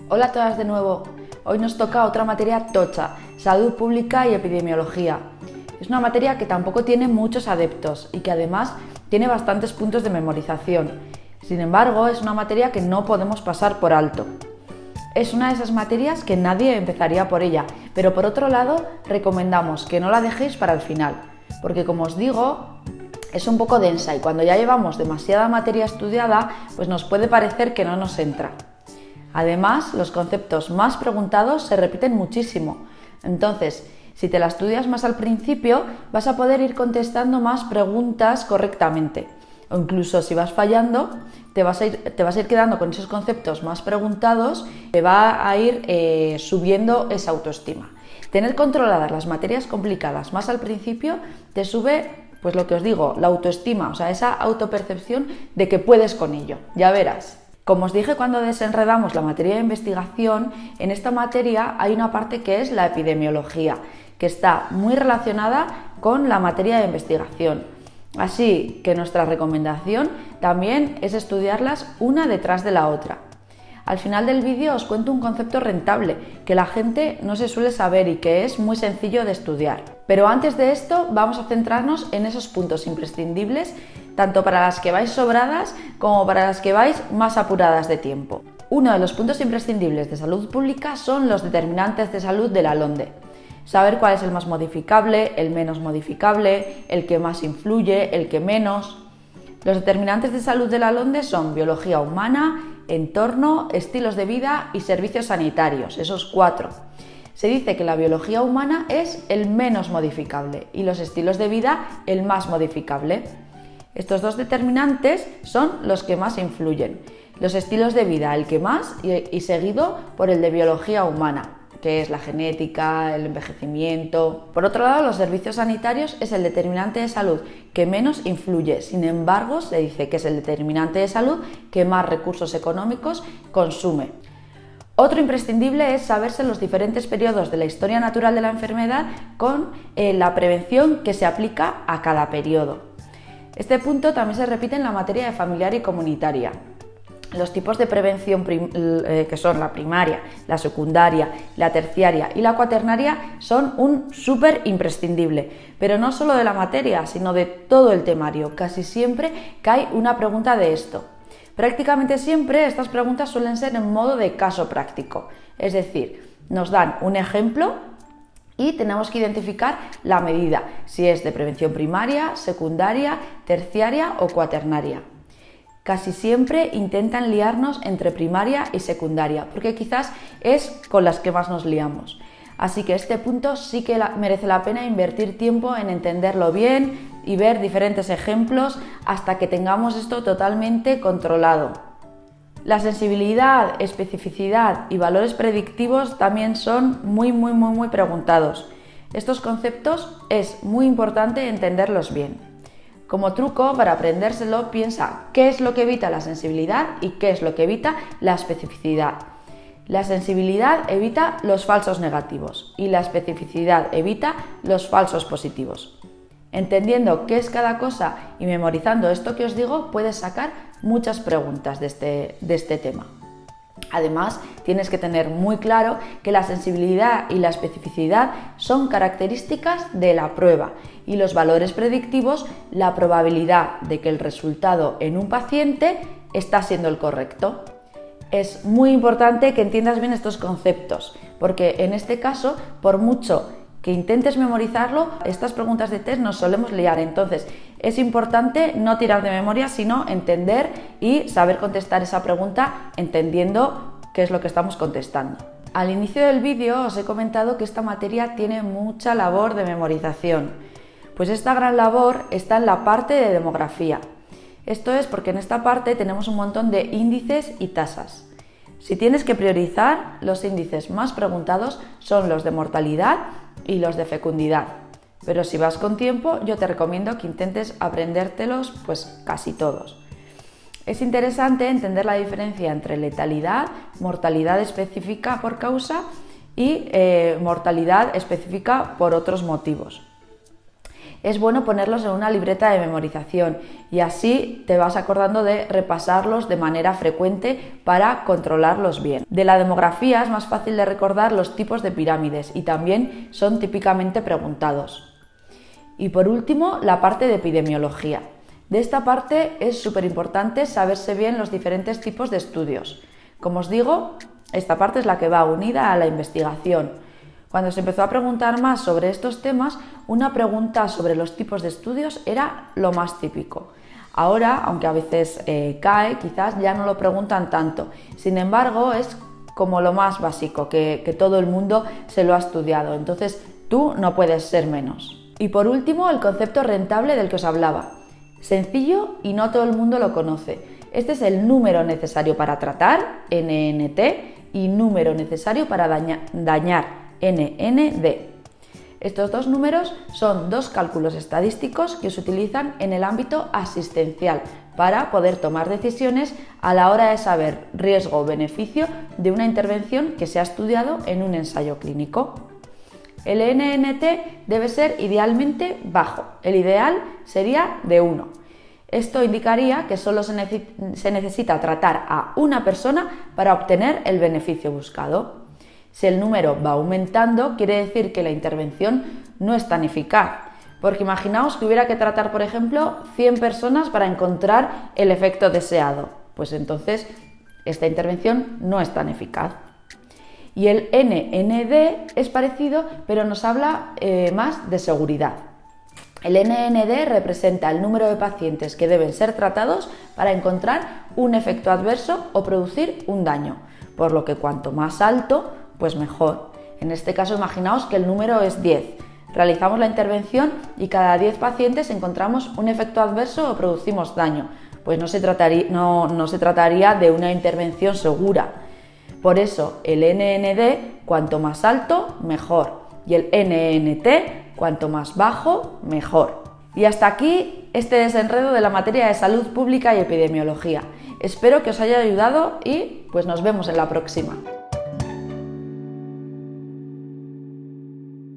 Hola a todas de nuevo. Hoy nos toca otra materia tocha, salud pública y epidemiología. Es una materia que tampoco tiene muchos adeptos y que además tiene bastantes puntos de memorización. Sin embargo, es una materia que no podemos pasar por alto. Es una de esas materias que nadie empezaría por ella, pero por otro lado recomendamos que no la dejéis para el final, porque como os digo, es un poco densa y cuando ya llevamos demasiada materia estudiada, pues nos puede parecer que no nos entra. Además, los conceptos más preguntados se repiten muchísimo. Entonces, si te la estudias más al principio, vas a poder ir contestando más preguntas correctamente. O incluso si vas fallando, te vas a ir quedando con esos conceptos más preguntados, te va a ir subiendo esa autoestima. Tener controladas las materias complicadas más al principio te sube, pues lo que os digo, la autoestima, o sea, esa autopercepción de que puedes con ello. Ya verás. Como os dije cuando desenredamos la materia de investigación, en esta materia hay una parte que es la epidemiología, que está muy relacionada con la materia de investigación. Así que nuestra recomendación también es estudiarlas una detrás de la otra. Al final del vídeo os cuento un concepto rentable que la gente no se suele saber y que es muy sencillo de estudiar. Pero antes de esto vamos a centrarnos en esos puntos imprescindibles tanto para las que vais sobradas como para las que vais más apuradas de tiempo. Uno de los puntos imprescindibles de salud pública son los determinantes de salud de la LONDE. Saber cuál es el más modificable, el menos modificable, el que más influye, el que menos. Los determinantes de salud de la LONDE son biología humana, entorno, estilos de vida y servicios sanitarios, esos 4. Se dice que la biología humana es el menos modificable y los estilos de vida el más modificable. Estos dos determinantes son los que más influyen. Los estilos de vida el que más y seguido por el de biología humana, que es la genética, el envejecimiento. Por otro lado, los servicios sanitarios es el determinante de salud que menos influye. Sin embargo, se dice que es el determinante de salud que más recursos económicos consume. Otro imprescindible es saberse los diferentes periodos de la historia natural de la enfermedad con la prevención que se aplica a cada periodo. Este punto también se repite en la materia de familiar y comunitaria. Los tipos de prevención que son la primaria, la secundaria, la terciaria y la cuaternaria son un súper imprescindible, pero no solo de la materia, sino de todo el temario. Casi siempre cae una pregunta de esto. Prácticamente siempre estas preguntas suelen ser en modo de caso práctico, es decir, nos dan un ejemplo y tenemos que identificar la medida, si es de prevención primaria, secundaria, terciaria o cuaternaria. Casi siempre intentan liarnos entre primaria y secundaria, porque quizás es con las que más nos liamos. Así que este punto sí que merece la pena invertir tiempo en entenderlo bien y ver diferentes ejemplos hasta que tengamos esto totalmente controlado. La sensibilidad, especificidad y valores predictivos también son muy preguntados. Estos conceptos es muy importante entenderlos bien. Como truco para aprendérselo, piensa qué es lo que evita la sensibilidad y qué es lo que evita la especificidad. La sensibilidad evita los falsos negativos y la especificidad evita los falsos positivos. Entendiendo qué es cada cosa y memorizando esto que os digo, puedes sacar muchas preguntas de este tema. Además, tienes que tener muy claro que la sensibilidad y la especificidad son características de la prueba y los valores predictivos, la probabilidad de que el resultado en un paciente está siendo el correcto. Es muy importante que entiendas bien estos conceptos, porque en este caso, por mucho que intentes memorizarlo, estas preguntas de test nos solemos liar. Entonces, es importante no tirar de memoria, sino entender y saber contestar esa pregunta entendiendo qué es lo que estamos contestando. Al inicio del vídeo os he comentado que esta materia tiene mucha labor de memorización. Pues esta gran labor está en la parte de demografía. Esto es porque en esta parte tenemos un montón de índices y tasas. Si tienes que priorizar, los índices más preguntados son los de mortalidad y los de fecundidad. Pero si vas con tiempo, yo te recomiendo que intentes aprendértelos pues casi todos. Es interesante entender la diferencia entre letalidad, mortalidad específica por causa y mortalidad específica por otros motivos. es bueno ponerlos en una libreta de memorización y así te vas acordando de repasarlos de manera frecuente para controlarlos bien. De la demografía es más fácil de recordar los tipos de pirámides y también son típicamente preguntados. Y por último, la parte de epidemiología. De esta parte es súper importante saberse bien los diferentes tipos de estudios. Como os digo, esta parte es la que va unida a la investigación. Cuando se empezó a preguntar más sobre estos temas, una pregunta sobre los tipos de estudios era lo más típico. Ahora, aunque a veces cae, quizás ya no lo preguntan tanto. Sin embargo, es como lo más básico, que todo el mundo se lo ha estudiado. Entonces, tú no puedes ser menos. Y por último, el concepto rentable del que os hablaba. Sencillo y no todo el mundo lo conoce. Este es el número necesario para tratar, NNT, y número necesario para dañar, NND. Estos dos números son dos cálculos estadísticos que se utilizan en el ámbito asistencial para poder tomar decisiones a la hora de saber riesgo o beneficio de una intervención que se ha estudiado en un ensayo clínico. El NNT debe ser idealmente bajo, el ideal sería de 1. Esto indicaría que solo se necesita tratar a una persona para obtener el beneficio buscado. Si el número va aumentando, quiere decir que la intervención no es tan eficaz, porque imaginaos que hubiera que tratar, por ejemplo, 100 personas para encontrar el efecto deseado, pues entonces esta intervención no es tan eficaz. Y el NND es parecido, pero nos habla más de seguridad. El NND representa el número de pacientes que deben ser tratados para encontrar un efecto adverso o producir un daño, por lo que cuanto más alto, pues mejor. En este caso, imaginaos que el número es 10. Realizamos la intervención y cada 10 pacientes encontramos un efecto adverso o producimos daño. Pues no se trataría de una intervención segura. Por eso el NND cuanto más alto, mejor. Y el NNT cuanto más bajo, mejor. Y hasta aquí este desenredo de la materia de salud pública y epidemiología. Espero que os haya ayudado y pues nos vemos en la próxima.